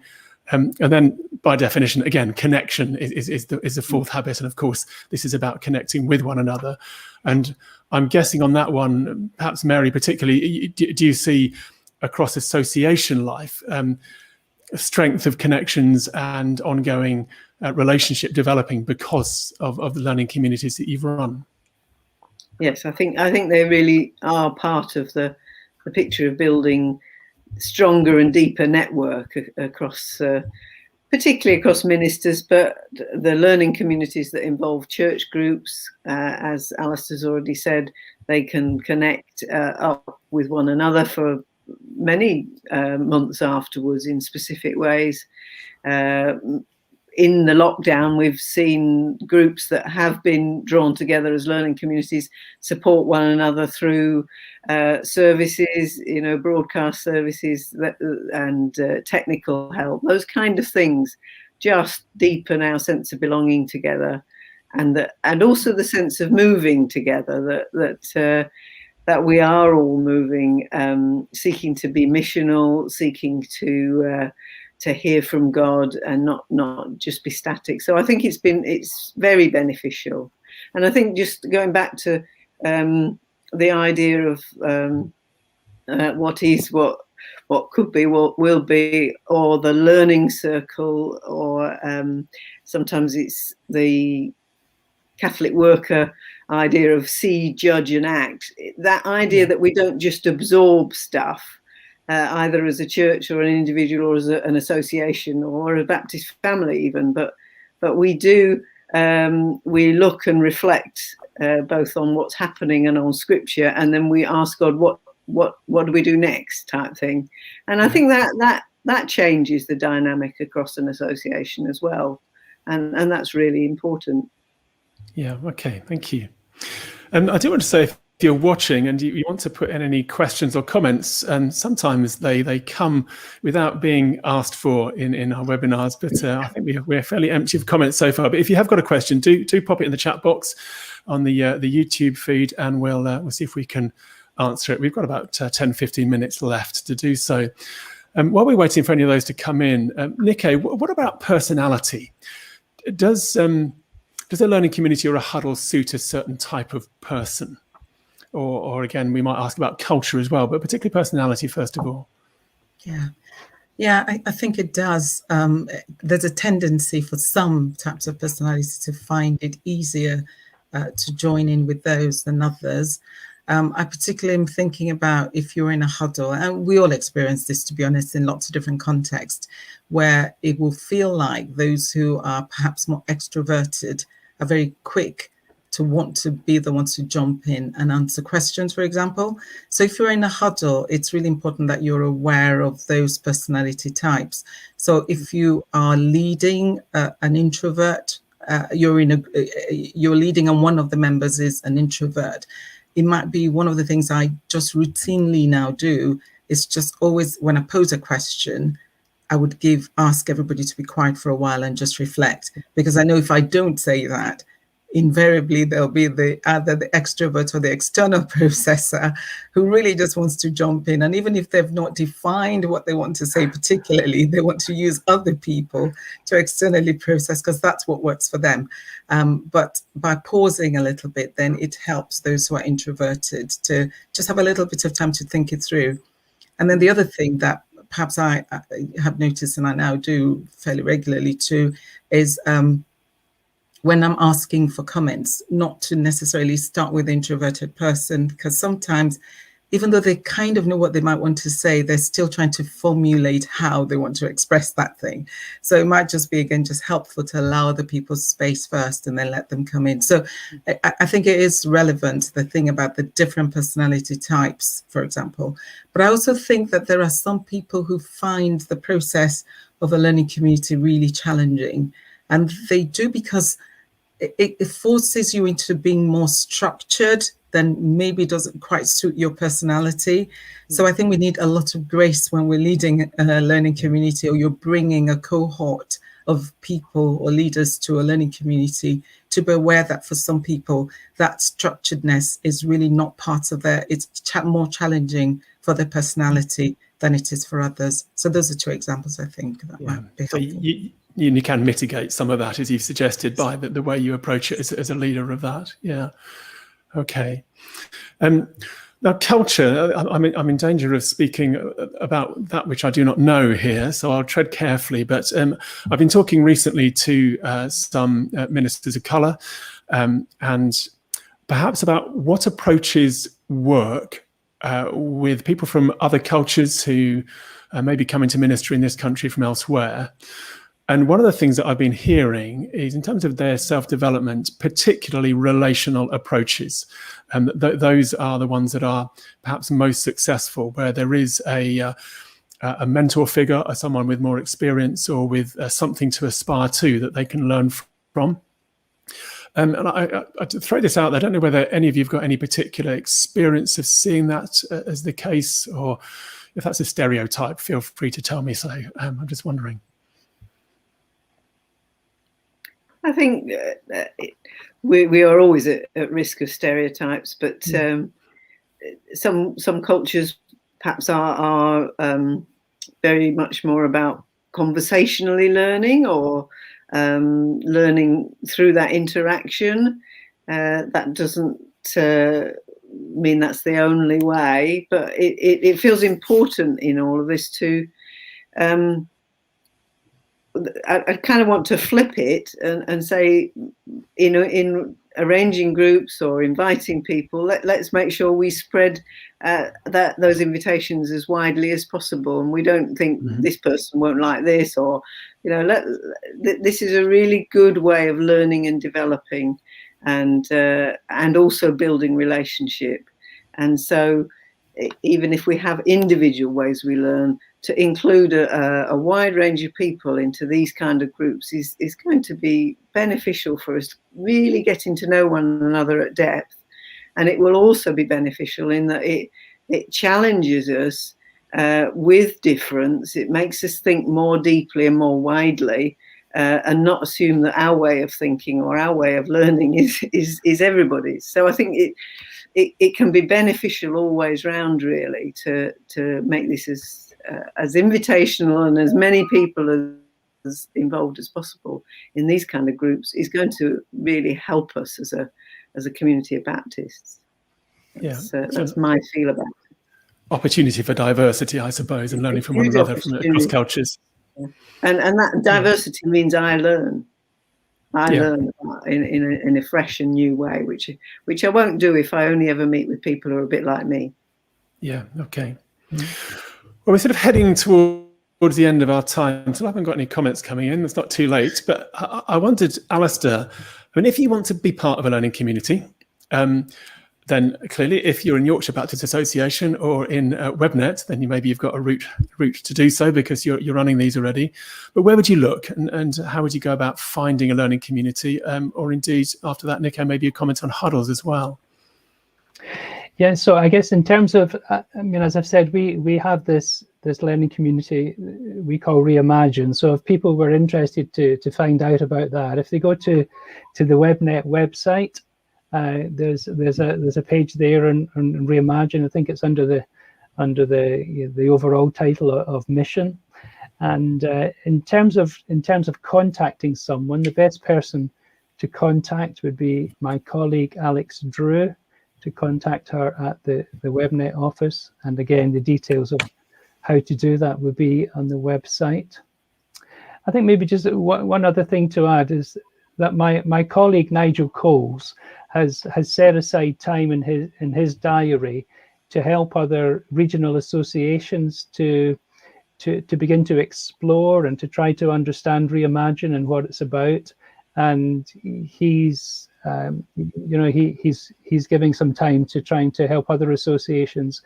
And then, by definition, again, connection is the fourth habit. And of course, this is about connecting with one another. And I'm guessing on that one, perhaps Mary particularly, do you see across association life strength of connections and ongoing relationship developing because of the learning communities that you've run? Yes, I think they really are part of the picture of building stronger and deeper network across, particularly across ministers, but the learning communities that involve church groups, as Alistair's already said, they can connect up with one another for many months afterwards in specific ways. In the lockdown, we've seen groups that have been drawn together as learning communities support one another through services, broadcast services and technical help. Those kind of things just deepen our sense of belonging together, and also the sense of moving together. That we are all moving, seeking to be missional, seeking to to hear from God and not just be static. So I think it's very beneficial. And I think just going back to the idea of what is, what could be, what will be, or the learning circle, or sometimes it's the Catholic worker idea of see, judge and act. That idea that we don't just absorb stuff, either as a church or an individual or as an association or a Baptist family even, but we do, we look and reflect both on what's happening and on scripture, and then we ask God, what do we do next, type thing. And I think that changes the dynamic across an association as well, and that's really important. Yeah, okay, thank you. And I do want to say, if you're watching and you want to put in any questions or comments, and sometimes they come without being asked for in our webinars, but I think we're fairly empty of comments so far. But if you have got a question, do pop it in the chat box on the YouTube feed, and we'll see if we can answer it. We've got about 10-15 minutes left to do so. While we're waiting for any of those to come in, Nikke, what about personality? Does a learning community or a huddle suit a certain type of person? Or again, we might ask about culture as well, but particularly personality first of all. Yeah, I think it does. There's a tendency for some types of personalities to find it easier to join in with those than others. I particularly am thinking about if you're in a huddle, and we all experience this, to be honest, in lots of different contexts, where it will feel like those who are perhaps more extroverted are very quick to want to be the ones to jump in and answer questions, for example. So if you're in a huddle, it's really important that you're aware of those personality types. So if you are leading an introvert, you're leading and one of the members is an introvert, it might be one of the things I just routinely now do is just always, when I pose a question, I would ask everybody to be quiet for a while and just reflect, because I know if I don't say that, invariably there'll be either the extrovert or the external processor who really just wants to jump in. And even if they've not defined what they want to say particularly, they want to use other people to externally process, because that's what works for them. But by pausing a little bit, then it helps those who are introverted to just have a little bit of time to think it through. And then the other thing that perhaps I have noticed, and I now do fairly regularly too, is when I'm asking for comments, not to necessarily start with the introverted person, because sometimes, even though they kind of know what they might want to say, they're still trying to formulate how they want to express that thing. So it might just be, again, just helpful to allow other people's space first and then let them come in. So I think it is relevant, the thing about the different personality types, for example. But I also think that there are some people who find the process of a learning community really challenging. And they do because it forces you into being more structured than maybe doesn't quite suit your personality. So I think we need a lot of grace when we're leading a learning community, or you're bringing a cohort of people or leaders to a learning community, to be aware that for some people, that structuredness is really not part of it's more challenging for their personality than it is for others. So those are two examples, I think, that might be helpful. So you can mitigate some of that, as you've suggested, by the way you approach it as a leader of that. Yeah. Okay. Now, culture, I'm in danger of speaking about that which I do not know here, so I'll tread carefully. But I've been talking recently to some ministers of colour, and perhaps about what approaches work with people from other cultures who maybe come into ministry in this country from elsewhere. And one of the things that I've been hearing is, in terms of their self-development, particularly relational approaches. Those are the ones that are perhaps most successful, where there is a mentor figure, or someone with more experience, or with something to aspire to that they can learn from. And I throw this out there. I don't know whether any of you have got any particular experience of seeing that as the case, or if that's a stereotype, feel free to tell me so. I'm just wondering. I think we are always at risk of stereotypes, but some cultures perhaps are very much more about conversationally learning or learning through that interaction. That doesn't mean that's the only way, but it feels important in all of this to I kind of want to flip it and say, in arranging groups or inviting people, let's make sure we spread those invitations as widely as possible, and we don't think this person won't like this, or this is a really good way of learning and developing, and also building relationship. And so even if we have individual ways we learn, to include a wide range of people into these kind of groups is going to be beneficial for us really getting to know one another at depth. And it will also be beneficial in that it challenges us with difference. It makes us think more deeply and more widely, and not assume that our way of thinking or our way of learning is everybody's. So I think it can be beneficial all ways round, really, to make this as invitational and as many people as involved as possible in these kind of groups is going to really help us as a community of Baptists. That's my feel about it. Opportunity for diversity, I suppose, and learning from one another from across cultures. Yeah. And that diversity means I learn. I learn in a fresh and new way, which I won't do if I only ever meet with people who are a bit like me. Yeah, okay. Well, we're sort of heading towards the end of our time, so I haven't got any comments coming in. It's not too late, but I wondered, Alistair, if you want to be part of a learning community, then clearly if you're in Yorkshire Baptist Association or in WebNet, then maybe you've got a route to do so because you're running these already. But where would you look, and how would you go about finding a learning community? Or indeed, after that, Nico, maybe a comment on huddles as well. Yeah, so I guess in terms of, as I've said, we have this learning community we call Reimagined. So if people were interested to find out about that, if they go to the WebNet website, there's a page there on Reimagined. I think it's under the overall title of mission. And in terms of contacting someone, the best person to contact would be my colleague Alex Drew. To contact her at the WebNet office, and again the details of how to do that would be on the website. I think maybe just one other thing to add is that my colleague Nigel Coles has set aside time in his diary to help other regional associations to begin to explore and to try to understand Reimagine and what it's about. And he's giving some time to trying to help other associations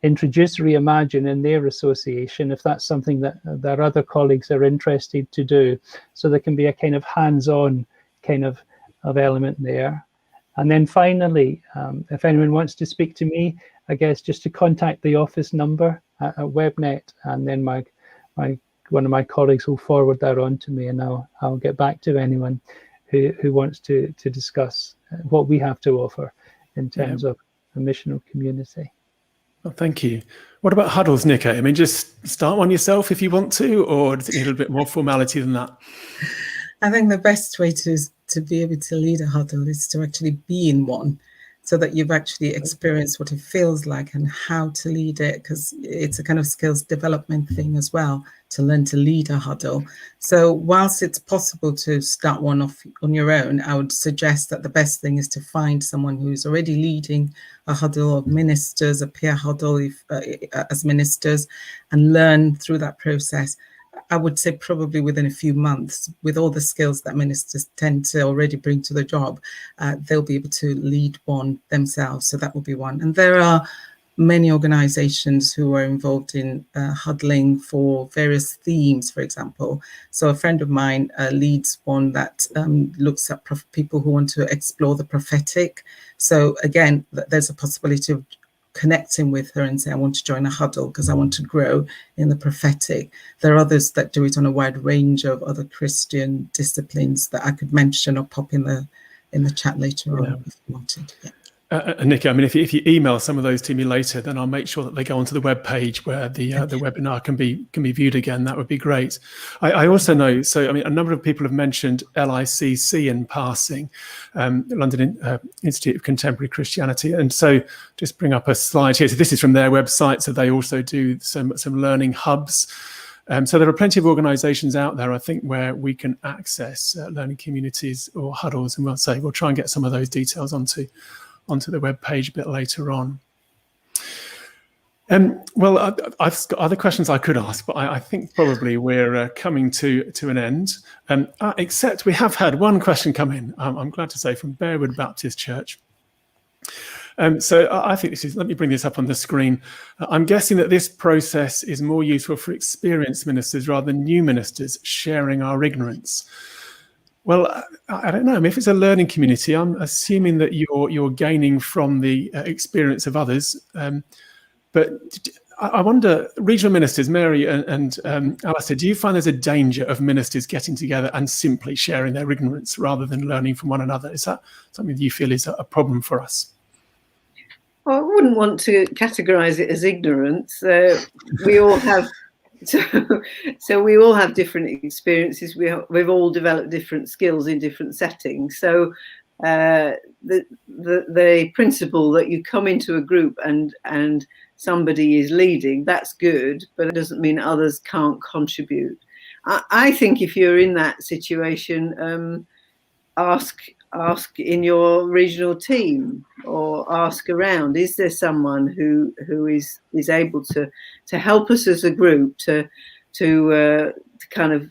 introduce Reimagine in their association, if that's something that other colleagues are interested to do. So there can be a kind of hands-on kind of element there. And then finally, if anyone wants to speak to me, I guess just to contact the office number at WebNet, and then one of my colleagues will forward that on to me, and I'll get back to anyone who wants to discuss what we have to offer in terms of a missional community. Well, thank you. What about huddles, Nico? Just start one yourself if you want to, or does it need a little bit more formality than that? I think the best way to be able to lead a huddle is to actually be in one, so that you've actually experienced what it feels like and how to lead it, because it's a kind of skills development thing as well, to learn to lead a huddle. So whilst it's possible to start one off on your own, I would suggest that the best thing is to find someone who's already leading a huddle of ministers, a peer huddle as ministers, and learn through that process. I would say probably within a few months, with all the skills that ministers tend to already bring to the job, they'll be able to lead one themselves. So that will be one. And there are many organizations who are involved in huddling for various themes, for example. So a friend of mine leads one that looks at people who want to explore the prophetic. So again, there's a possibility of connecting with her and say, I want to join a huddle because I want to grow in the prophetic. There are others that do it on a wide range of other Christian disciplines that I could mention or pop in the chat later on if you wanted. Yeah. Nikki, I mean, if you email some of those to me later, then I'll make sure that they go onto the web page where the webinar can be viewed again. That would be great. I also know, so I mean, a number of people have mentioned LICC in passing, London Institute of Contemporary Christianity, and so just bring up a slide here. So this is from their website. So they also do some learning hubs. So there are plenty of organisations out there, I think, where we can access learning communities or huddles, and we'll try and get some of those details onto the web page a bit later on. Well, I've got other questions I could ask, but I think probably we're coming to an end. Except we have had one question come in, I'm glad to say, from Bearwood Baptist Church. So I think this is, let me bring this up on the screen. I'm guessing that this process is more useful for experienced ministers rather than new ministers sharing our ignorance. Well, I don't know. I mean, if it's a learning community, I'm assuming that you're gaining from the experience of others. But I wonder, regional ministers, Mary and Alistair, do you find there's a danger of ministers getting together and simply sharing their ignorance rather than learning from one another? Is that something that you feel is a problem for us? Well, I wouldn't want to categorise it as ignorance. We all have. So we all have different experiences. We've all developed different skills in different settings. So the principle that you come into a group and somebody is leading, that's good, but it doesn't mean others can't contribute. I think if you're in that situation, ask in your regional team or ask around, is there someone who is able to help us as a group to kind of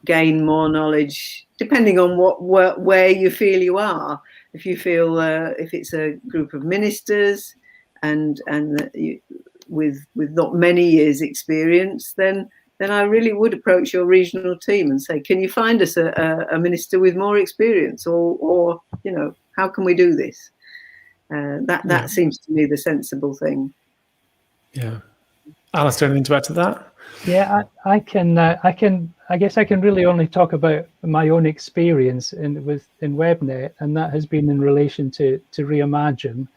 gain more knowledge, depending on where you feel you are. If you feel if it's a group of ministers and with not many years experience, then I really would approach your regional team and say, can you find us a minister with more experience, or you know, how can we do this? That seems to me the sensible thing. Yeah. Alistair, anything to add to that? Yeah, I guess I can really only talk about my own experience in WebNet, and that has been in relation to Reimagine.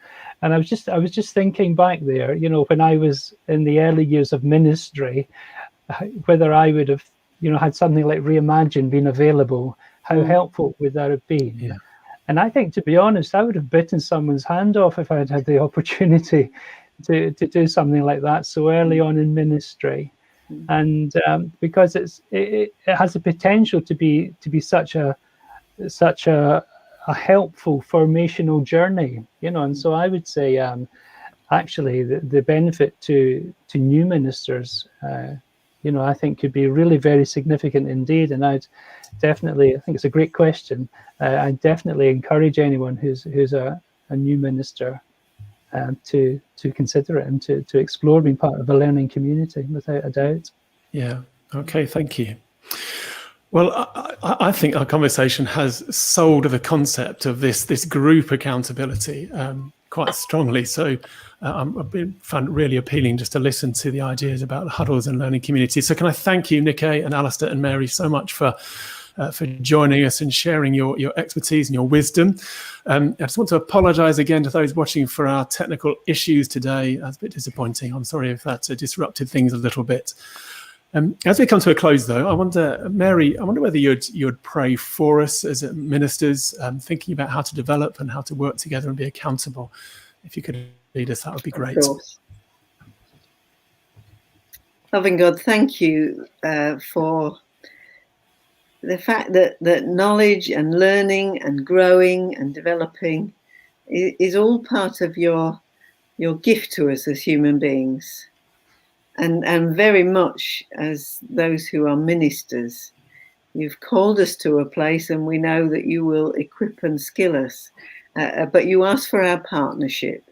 And I was just thinking back there, you know, when I was in the early years of ministry, whether I would have, you know, had something like Reimagine been available, how helpful would that have been? Yeah. And I think, to be honest, I would have bitten someone's hand off if I had had the opportunity to do something like that so early on in ministry. And because it has the potential to be such a helpful formational journey, you know. And so I would say, actually, the benefit to new ministers, you know, I think could be really very significant indeed. And I think it's a great question. I definitely encourage anyone who's a new minister to consider it and to explore being part of a learning community, without a doubt. Yeah. Okay. Thank you. Well, I think our conversation has sold the concept of this group accountability quite strongly. So I've found it really appealing just to listen to the ideas about the huddles and learning communities. So can I thank you, Nicky and Alistair and Mary, so much for joining us and sharing your expertise and your wisdom. I just want to apologise again to those watching for our technical issues today. That's a bit disappointing. I'm sorry if that disrupted things a little bit. As we come to a close, though, I wonder, Mary, whether you'd pray for us as ministers, thinking about how to develop and how to work together and be accountable. If you could lead us, that would be great. Of course. Loving God, thank you for the fact that knowledge and learning and growing and developing is all part of your gift to us as human beings. And very much as those who are ministers, you've called us to a place, and we know that you will equip and skill us. But you ask for our partnership.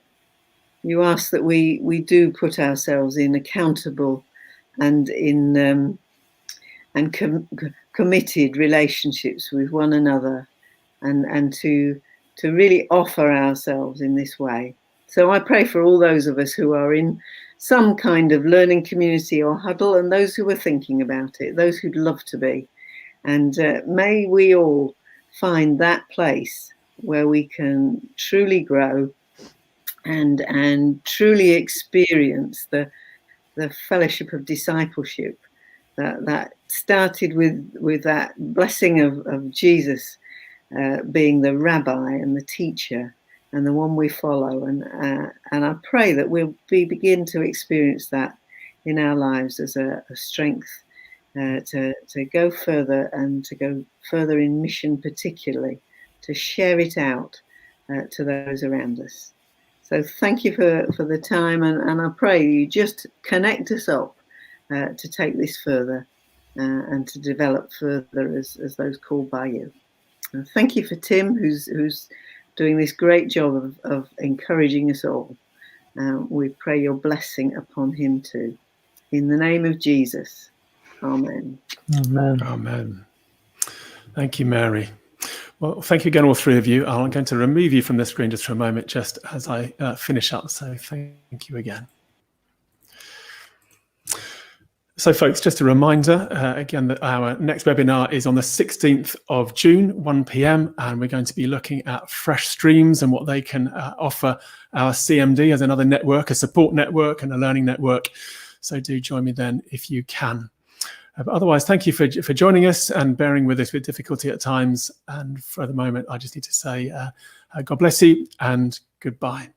You ask that we do put ourselves in accountable and in committed relationships with one another, and to really offer ourselves in this way. So I pray for all those of us who are in some kind of learning community or huddle, and those who are thinking about it, those who'd love to be. And may we all find that place where we can truly grow and truly experience the fellowship of discipleship that started with that blessing of Jesus being the rabbi and the teacher and the one we follow. And I pray that we'll begin to experience that in our lives as a strength to go further, and to go further in mission, particularly to share it out to those around us. So thank you for the time, and I pray you just connect us up to take this further and to develop further as those called by you. And thank you for Tim, who's doing this great job of encouraging us all. We pray your blessing upon him too. In the name of Jesus, amen. Amen. Amen. Thank you, Mary. Well, thank you again, all three of you. I'm going to remove you from the screen just for a moment, just as I finish up. So thank you again. So, folks, just a reminder, again, that our next webinar is on the 16th of June, 1 p.m, and we're going to be looking at fresh streams and what they can offer our CMD as another network, a support network and a learning network. So do join me then if you can. But otherwise, thank you for joining us and bearing with us with difficulty at times. And for the moment, I just need to say God bless you and goodbye.